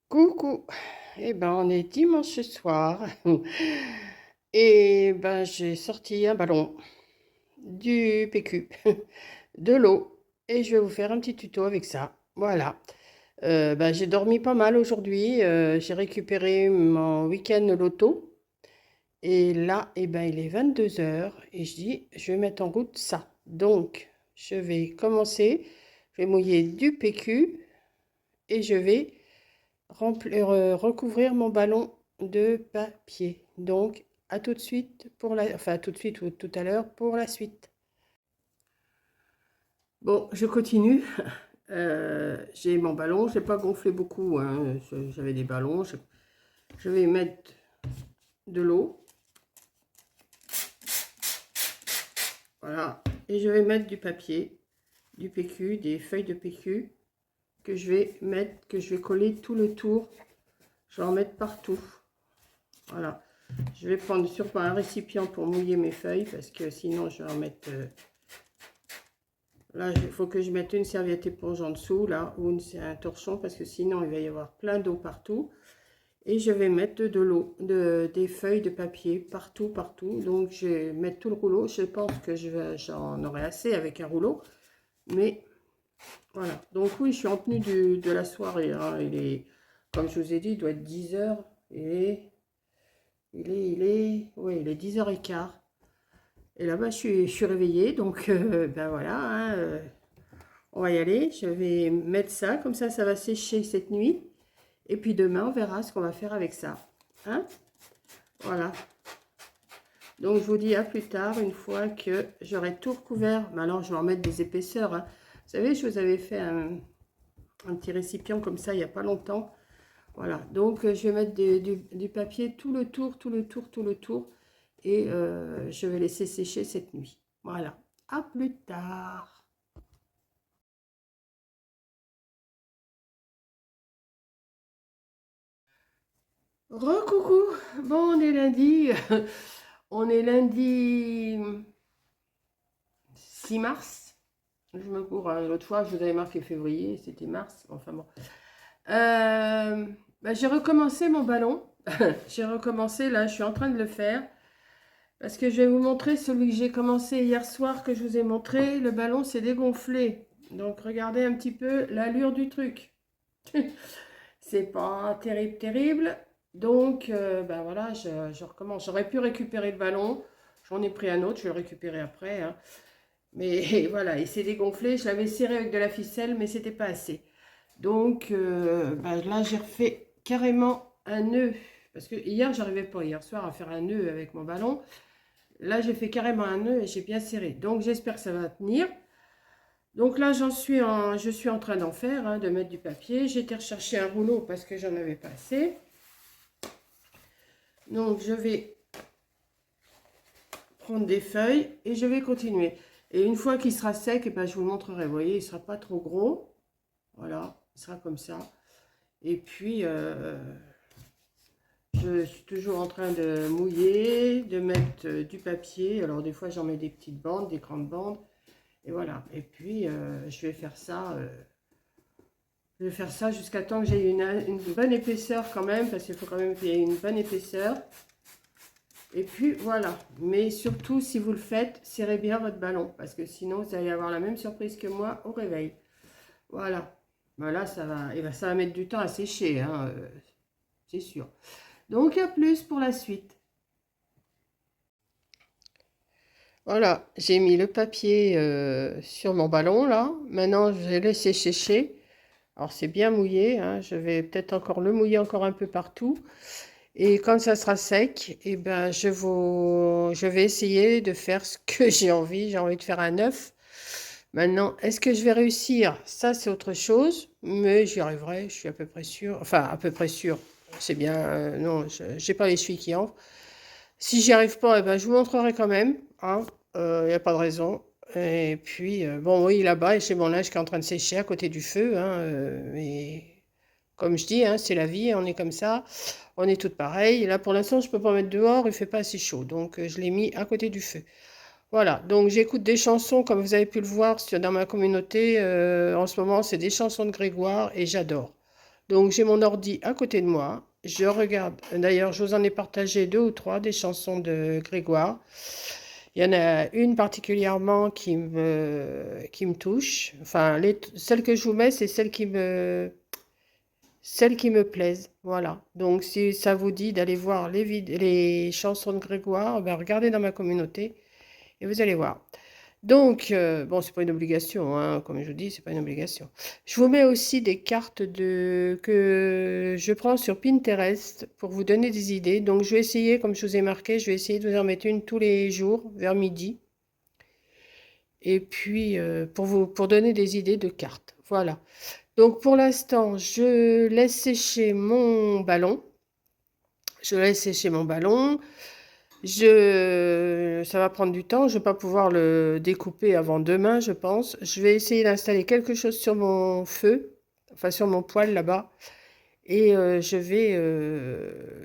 Coucou, on est dimanche soir et j'ai sorti un ballon, du PQ, de l'eau et je vais vous faire un petit tuto avec ça. Voilà. J'ai dormi pas mal aujourd'hui, j'ai récupéré mon week-end loto et là, il est 22 heures et je dis, je vais mettre en route ça. Donc, je vais commencer, je vais mouiller du PQ et je vais recouvrir mon ballon de papier. Donc, à tout de suite pour enfin, tout de suite ou tout à l'heure pour la suite. Bon, je continue. J'ai mon ballon, je n'ai pas gonflé beaucoup, hein. J'avais des ballons. Je vais mettre de l'eau. Voilà. Et je vais mettre du papier, du PQ, des feuilles de PQ que je vais mettre, que je vais coller tout le tour. Je vais en mettre partout. Voilà. Je vais prendre surtout un récipient pour mouiller mes feuilles parce que sinon je vais en mettre... là, il faut que je mette une serviette éponge en dessous, là, ou un torchon parce que sinon il va y avoir plein d'eau partout. Et je vais mettre de l'eau, des feuilles de papier partout, partout. Donc je vais mettre tout le rouleau. Je pense que j'en aurai assez avec un rouleau. Mais voilà. Donc oui, je suis en tenue de la soirée, hein. Il est, comme je vous ai dit, il doit être 10 heures. Ouais, il est 10h15. Et là-bas, je suis réveillée, donc voilà, hein, on va y aller. Je vais mettre ça, comme ça va sécher cette nuit. Et puis demain, on verra ce qu'on va faire avec ça. Hein? Voilà. Donc, je vous dis à plus tard, une fois que j'aurai tout recouvert. Maintenant, je vais en mettre des épaisseurs, hein. Vous savez, je vous avais fait un petit récipient comme ça il n'y a pas longtemps. Voilà, donc je vais mettre du papier tout le tour, tout le tour, tout le tour. Et je vais laisser sécher cette nuit. Voilà, à plus tard. Recoucou, bon on est lundi, on est lundi 6 mars. Je me cours, hein. L'autre fois je vous avais marqué février, c'était mars, enfin bon. J'ai recommencé mon ballon, j'ai recommencé là, je suis en train de le faire. Parce que je vais vous montrer celui que j'ai commencé hier soir que je vous ai montré. Le ballon s'est dégonflé. Donc regardez un petit peu l'allure du truc. C'est pas terrible, terrible. Donc voilà, je recommence. J'aurais pu récupérer le ballon. J'en ai pris un autre, je vais le récupérer après, hein. Mais voilà, il s'est dégonflé. Je l'avais serré avec de la ficelle, mais c'était pas assez. Donc là, j'ai refait carrément un nœud. Parce que hier, j'arrivais pas, hier soir, à faire un nœud avec mon ballon. Là, j'ai fait carrément un nœud et j'ai bien serré. Donc, j'espère que ça va tenir. Donc là, je suis en train d'en faire, hein, de mettre du papier. J'ai été rechercher un rouleau parce que j'en avais pas assez. Donc, je vais prendre des feuilles et je vais continuer. Et une fois qu'il sera sec, je vous montrerai. Vous voyez, il ne sera pas trop gros. Voilà, il sera comme ça. Et puis, je suis toujours en train de mouiller, de mettre du papier. Alors, des fois, j'en mets des petites bandes, des grandes bandes. Et voilà. Et puis, je vais faire ça. Je vais faire ça jusqu'à temps que j'ai une bonne épaisseur quand même, parce qu'il faut quand même qu'il y ait une bonne épaisseur. Et puis voilà. Mais surtout, si vous le faites, serrez bien votre ballon, parce que sinon, vous allez avoir la même surprise que moi au réveil. Voilà. Voilà, ça va mettre du temps à sécher, hein, c'est sûr. Donc, à plus pour la suite. Voilà, j'ai mis le papier sur mon ballon là. Maintenant, je vais laisser sécher. Alors, c'est bien mouillé, hein. Je vais peut-être encore le mouiller encore un peu partout. Et quand ça sera sec, je vais essayer de faire ce que j'ai envie. J'ai envie de faire un œuf. Maintenant, est-ce que je vais réussir? Ça, c'est autre chose. Mais j'y arriverai, je suis à peu près sûre. Enfin, à peu près sûre. C'est bien. Non, je n'ai pas l'essuie qui enfle. Si j'y arrive pas, je vous montrerai quand même, hein. Il n'y a pas de raison. Et puis, bon, oui, là-bas, j'ai mon linge qui est en train de sécher à côté du feu, hein. Mais comme je dis, hein, c'est la vie, on est comme ça. On est toutes pareilles. Et là, pour l'instant, je ne peux pas mettre dehors, il ne fait pas assez chaud. Donc, je l'ai mis à côté du feu. Voilà, donc j'écoute des chansons, comme vous avez pu le voir dans ma communauté. En ce moment, c'est des chansons de Grégoire et j'adore. Donc j'ai mon ordi à côté de moi. Je regarde. D'ailleurs, je vous en ai partagé 2 ou 3 des chansons de Grégoire. Il y en a une particulièrement qui me touche. Enfin, celles que je vous mets, c'est celles qui me plaisent. Voilà. Donc si ça vous dit d'aller voir les chansons de Grégoire, ben, regardez dans ma communauté et vous allez voir. Donc, bon, c'est pas une obligation, hein, comme je vous dis, c'est pas une obligation. Je vous mets aussi des cartes que je prends sur Pinterest pour vous donner des idées. Donc, je vais essayer, comme je vous ai marqué, je vais essayer de vous en mettre une tous les jours vers midi. Et puis, pour donner des idées de cartes. Voilà. Donc, pour l'instant, je laisse sécher mon ballon. Je laisse sécher mon ballon. Ça va prendre du temps, je ne vais pas pouvoir le découper avant demain, je pense. Je vais essayer d'installer quelque chose sur mon feu, enfin sur mon poêle là-bas, et je vais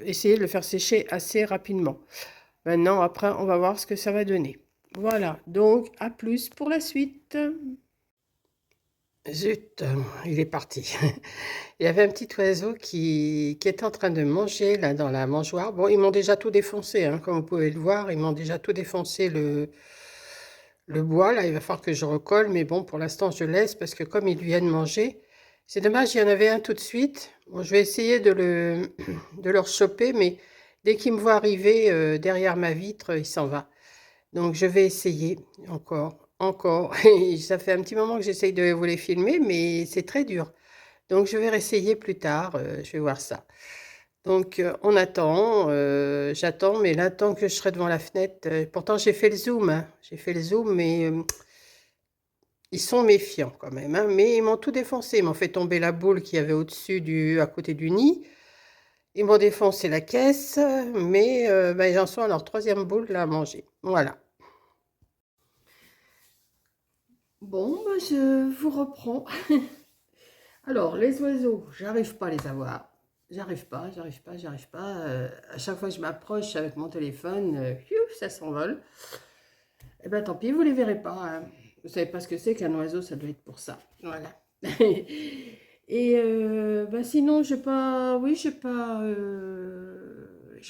essayer de le faire sécher assez rapidement. Maintenant, après, on va voir ce que ça va donner. Voilà, donc à plus pour la suite. Zut, il est parti. Il y avait un petit oiseau qui était en train de manger là dans la mangeoire. Bon, ils m'ont déjà tout défoncé, hein, comme vous pouvez le voir. Ils m'ont déjà tout défoncé le bois. Là, il va falloir que je recolle. Mais bon, pour l'instant, je laisse parce que comme ils viennent manger, c'est dommage, il y en avait un tout de suite. Bon, je vais essayer de le choper, mais dès qu'il me voit arriver derrière ma vitre, il s'en va. Donc, je vais essayer encore. Et ça fait un petit moment que j'essaye de vous les filmer, mais c'est très dur. Donc, je vais réessayer plus tard. Je vais voir ça. Donc, on attend. J'attends, mais là, tant que je serai devant la fenêtre, pourtant, j'ai fait le zoom, hein. J'ai fait le zoom, mais ils sont méfiants quand même, hein. Mais ils m'ont tout défoncé. Ils m'ont fait tomber la boule qu'il y avait à côté du nid. Ils m'ont défoncé la caisse, mais ben, j'en suis à leur troisième boule là, à manger. Voilà. Bon, bah, je vous reprends. Alors, les oiseaux, j'arrive pas à les avoir. J'arrive pas. À chaque fois que je m'approche avec mon téléphone, ça s'envole. Eh ben, tant pis, vous les verrez pas, hein. Vous savez pas ce que c'est qu'un oiseau, ça doit être pour ça. Voilà. Et bah, sinon, j'ai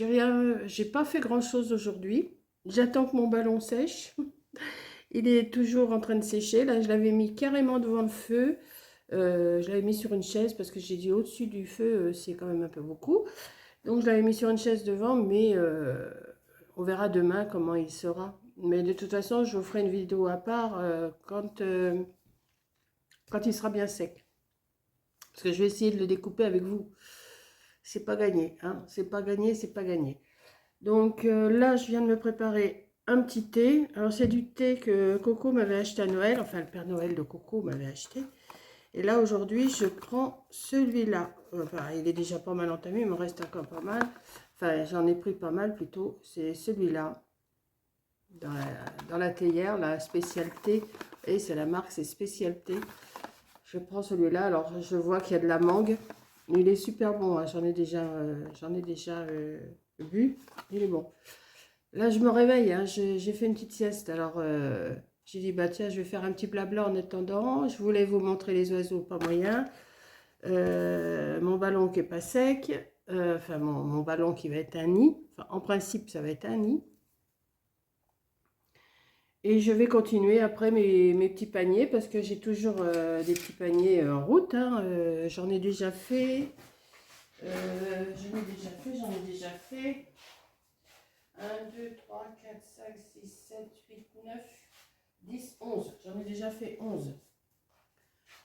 rien, j'ai pas fait grand-chose aujourd'hui. J'attends que mon ballon sèche. Il est toujours en train de sécher. Là, je l'avais mis carrément devant le feu. Je l'avais mis sur une chaise parce que j'ai dit au-dessus du feu, c'est quand même un peu beaucoup. Donc, je l'avais mis sur une chaise devant, mais on verra demain comment il sera. Mais de toute façon, je vous ferai une vidéo à part quand il sera bien sec. Parce que je vais essayer de le découper avec vous. C'est pas gagné, hein. C'est pas gagné, c'est pas gagné. Donc là, je viens de me préparer un petit thé. Alors, c'est du thé que Coco m'avait acheté à Noël. Enfin, le Père Noël de Coco m'avait acheté. Et là, aujourd'hui, je prends celui-là. Enfin, il est déjà pas mal entamé, il me reste encore pas mal. Enfin, j'en ai pris pas mal plutôt. C'est celui-là. Dans la théière, la spécialité. Et c'est la marque, c'est spécialité. Je prends celui-là. Alors, je vois qu'il y a de la mangue. Il est super bon, hein. J'en ai déjà bu. Il est bon. Là, je me réveille, hein. J'ai fait une petite sieste. Alors, j'ai dit, bah tiens, je vais faire un petit blabla en attendant. Je voulais vous montrer les oiseaux, pas moyen. Mon ballon qui est pas sec. Enfin, mon ballon qui va être un nid. Enfin, en principe, ça va être un nid. Et je vais continuer après mes petits paniers parce que j'ai toujours des petits paniers en route, hein. J'en ai déjà fait. J'en ai déjà fait. 1, 2, 3, 4, 5, 6, 7, 8, 9, 10, 11. J'en ai déjà fait 11.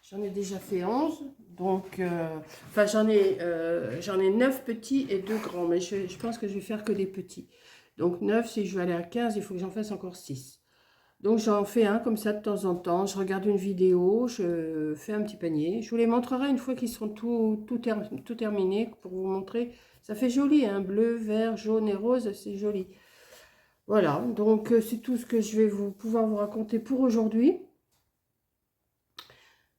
J'en ai déjà fait 11. Donc, enfin, j'en ai 9 petits et 2 grands. Mais je pense que je vais faire que des petits. Donc, 9, si je veux aller à 15, il faut que j'en fasse encore 6. Donc, j'en fais un comme ça de temps en temps. Je regarde une vidéo, je fais un petit panier. Je vous les montrerai une fois qu'ils seront tout terminés pour vous montrer. Ça fait joli, hein, bleu, vert, jaune et rose, c'est joli. Voilà, donc c'est tout ce que je vais pouvoir vous raconter pour aujourd'hui.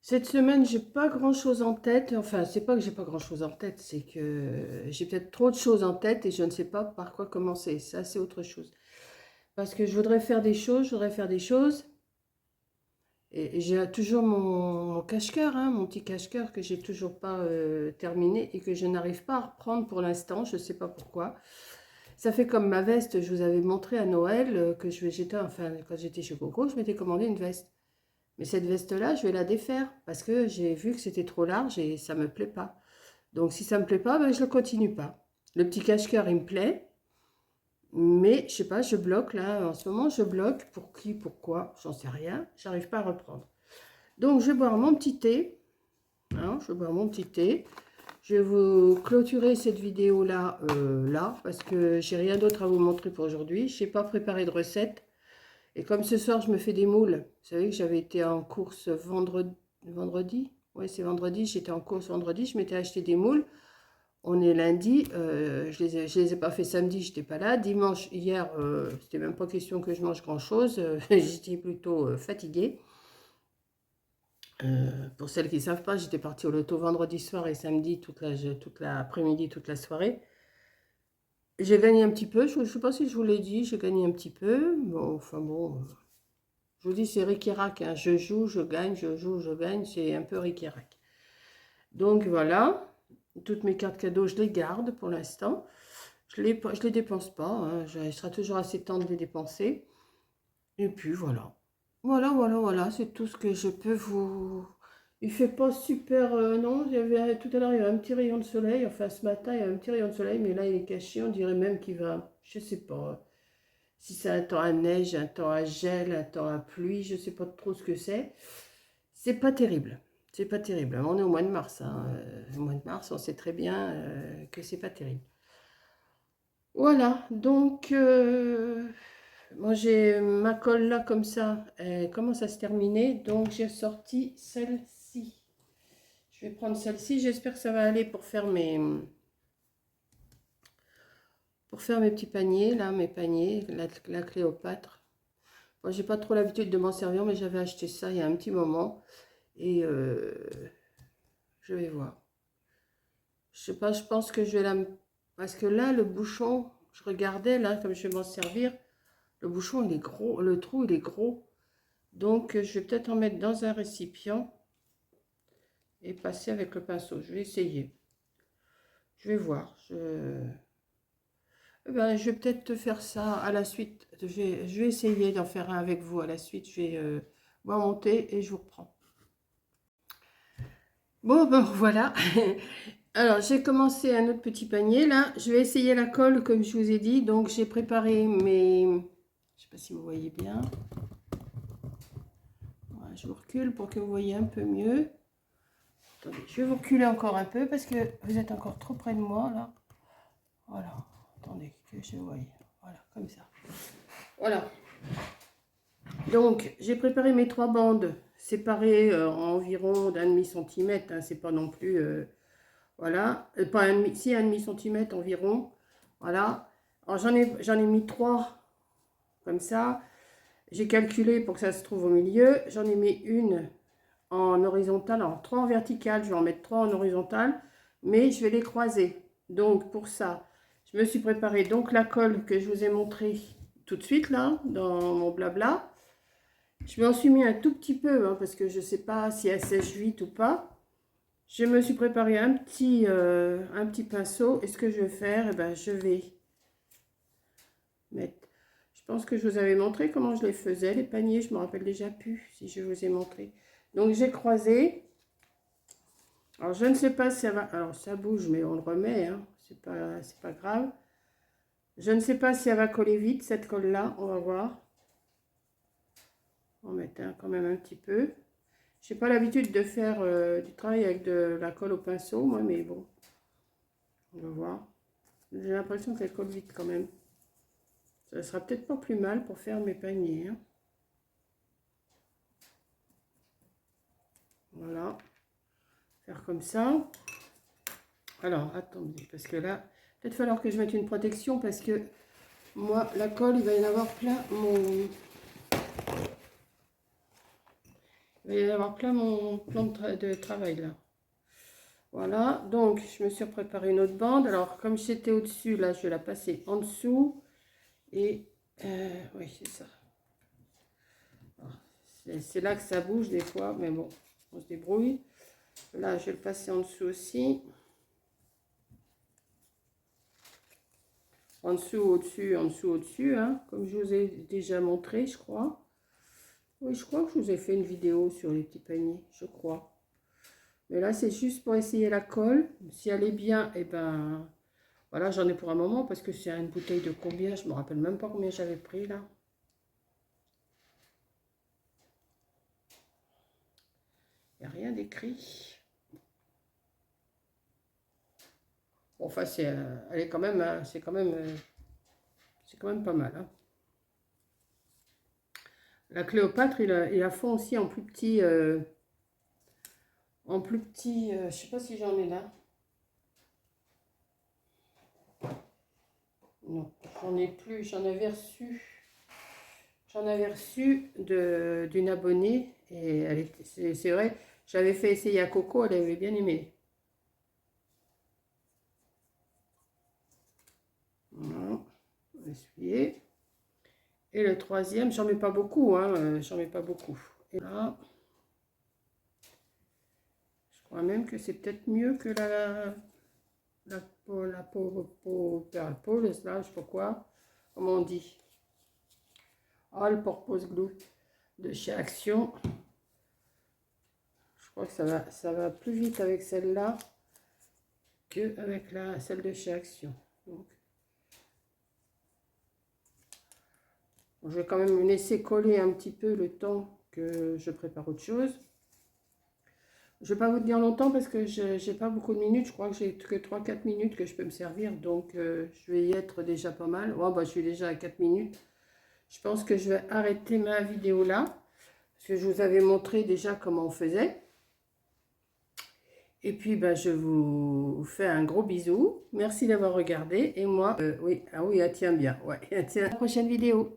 Cette semaine, j'ai pas grand-chose en tête. Enfin, c'est pas que j'ai pas grand-chose en tête, c'est que j'ai peut-être trop de choses en tête et je ne sais pas par quoi commencer. Ça, c'est autre chose. Parce que je voudrais faire des choses. Et j'ai toujours mon cache-cœur, hein, mon petit cache-cœur que j'ai toujours pas terminé et que je n'arrive pas à reprendre pour l'instant. Je ne sais pas pourquoi. Ça fait comme ma veste, je vous avais montré à Noël que enfin, quand j'étais chez Coco, je m'étais commandé une veste. Mais cette veste-là, je vais la défaire parce que j'ai vu que c'était trop large et ça me plaît pas. Donc si ça me plaît pas, ben, je ne continue pas. Le petit cache-cœur, il me plaît. Mais je sais pas, je bloque là. En ce moment, je bloque. Pour qui, pourquoi, j'en sais rien. J'arrive pas à reprendre. Donc je vais boire mon petit thé. Hein, je vais boire mon petit thé. Je vais vous clôturer cette vidéo là, parce que j'ai rien d'autre à vous montrer pour aujourd'hui. Je n'ai pas préparé de recette. Et comme ce soir, je me fais des moules. Vous savez que j'avais été en course vendredi. Oui, c'est vendredi. J'étais en course vendredi. Je m'étais acheté des moules. On est lundi. Je les ai pas fait samedi. J'étais pas là. Dimanche, hier, c'était même pas question que je mange grand-chose. J'étais plutôt fatiguée. Pour celles qui ne savent pas, j'étais partie au loto vendredi soir et samedi, toute l'après-midi, toute la soirée. J'ai gagné un petit peu, je ne sais pas si je vous l'ai dit, j'ai gagné un petit peu. Bon, enfin bon, je vous dis, c'est ric-et-rac, hein. Je joue, je gagne, je joue, je gagne, c'est un peu ric-et-rac. Donc voilà, toutes mes cartes cadeaux, je les garde pour l'instant. Je les dépense pas, hein. Je serai toujours assez temps de les dépenser. Et puis voilà. Voilà, c'est tout ce que je peux vous... Il fait pas super... non, tout à l'heure, il y avait un petit rayon de soleil. Enfin, ce matin, il y a un petit rayon de soleil, mais là, il est caché. On dirait même qu'il va... Je sais pas si c'est un temps à neige, un temps à gel, un temps à pluie. Je sais pas trop ce que c'est. C'est pas terrible. C'est pas terrible. On est au mois de mars, hein. Au mois de mars, on sait très bien que c'est pas terrible. Voilà, donc... Moi, j'ai ma colle là comme ça, elle commence à se terminer, donc j'ai sorti celle-ci. Je vais prendre celle-ci, j'espère que ça va aller pour faire mes petits paniers, là, mes paniers, la Cléopâtre. Moi, j'ai pas trop l'habitude de m'en servir, mais j'avais acheté ça il y a un petit moment, et je vais voir. Je sais pas, je pense que je vais parce que là, le bouchon, je regardais, là, comme je vais m'en servir, le bouchon, il est gros, le trou, il est gros. Donc, je vais peut-être en mettre dans un récipient et passer avec le pinceau. Je vais essayer. Je vais voir. Je vais peut-être faire ça à la suite. Je vais essayer d'en faire un avec vous à la suite. Je vais boire mon thé et je vous reprends. Bon, ben voilà. Alors, j'ai commencé un autre petit panier là. Je vais essayer la colle comme je vous ai dit. Donc, j'ai préparé mes... Je ne sais pas si vous voyez bien. Voilà, je vous recule pour que vous voyez un peu mieux. Attendez, je vais vous reculer encore un peu parce que vous êtes encore trop près de moi là. Voilà. Attendez que je voie. Voilà, comme ça. Voilà. Donc, j'ai préparé mes 3 bandes séparées environ d'1,5 cm. Hein, c'est pas non plus... voilà. Pas un demi, si 1,5 cm environ. Voilà. Alors, j'en ai mis 3 comme ça. J'ai calculé pour que ça se trouve au milieu. J'en ai mis une en horizontal, alors 3 en vertical, je vais en mettre 3 en horizontal, mais je vais les croiser. Donc pour ça, je me suis préparé donc la colle que je vous ai montré tout de suite là, dans mon blabla. Je m'en suis mis un tout petit peu, hein, parce que je ne sais pas si elle sèche vite ou pas. Je me suis préparé un petit pinceau, et ce que je vais faire, je vais mettre... Je pense que je vous avais montré comment je les faisais, les paniers, je me rappelle déjà plus si je vous ai montré. Donc j'ai croisé. Alors je ne sais pas si ça va. Alors ça bouge, mais on le remet, hein. C'est pas grave. Je ne sais pas si elle va coller vite cette colle-là. On va voir. On va mettre quand même un petit peu. Je n'ai pas l'habitude de faire du travail avec de la colle au pinceau, moi, mais bon. On va voir. J'ai l'impression qu'elle colle vite quand même. Ça sera peut-être pas plus mal pour faire mes paniers, hein. Voilà. Faire comme ça. Alors, attendez, parce que là, peut-être falloir que je mette une protection parce que moi, la colle, il va y en avoir plein mon plan de travail là. Voilà, donc je me suis préparé une autre bande. Alors, comme j'étais au-dessus, là, je vais la passer en dessous. Et oui, c'est ça. C'est là que ça bouge des fois, mais bon, on se débrouille. Là, je vais le passer en dessous aussi. En dessous, au-dessus, hein, comme je vous ai déjà montré, je crois. Oui, je crois que je vous ai fait une vidéo sur les petits paniers, je crois. Mais là, c'est juste pour essayer la colle. Si elle est bien, et ben, voilà, j'en ai pour un moment parce que c'est une bouteille de combien? Je me rappelle même pas combien j'avais pris là. Il n'y a rien d'écrit. Bon, enfin, elle est quand même, c'est quand même pas mal. Hein. La Cléopâtre, il la fond aussi en plus petit, je sais pas si j'en ai là. Non, j'en ai plus, j'en avais reçu. J'en avais reçu d'une abonnée et c'est vrai, j'avais fait essayer à Coco, elle avait bien aimé. Voilà, on va essuyer. Et le troisième, j'en mets pas beaucoup, hein, j'en mets pas beaucoup. Et là, je crois même que c'est peut-être mieux que la purpose, là, je sais pas quoi, comment on dit. Ah, le purpose glue de chez Action. Je crois que ça va plus vite avec celle-là que avec celle de chez Action. Donc, je vais quand même laisser coller un petit peu le temps que je prépare autre chose. Je ne vais pas vous tenir longtemps parce que je n'ai pas beaucoup de minutes. Je crois que j'ai que 3-4 minutes que je peux me servir. Donc, je vais y être déjà pas mal. Ouais, bah, je suis déjà à 4 minutes. Je pense que je vais arrêter ma vidéo là. Parce que je vous avais montré déjà comment on faisait. Et puis, bah, je vous fais un gros bisou. Merci d'avoir regardé. Et moi, oui, ah oui, elle tient bien. Ouais, elle tient. À la prochaine vidéo.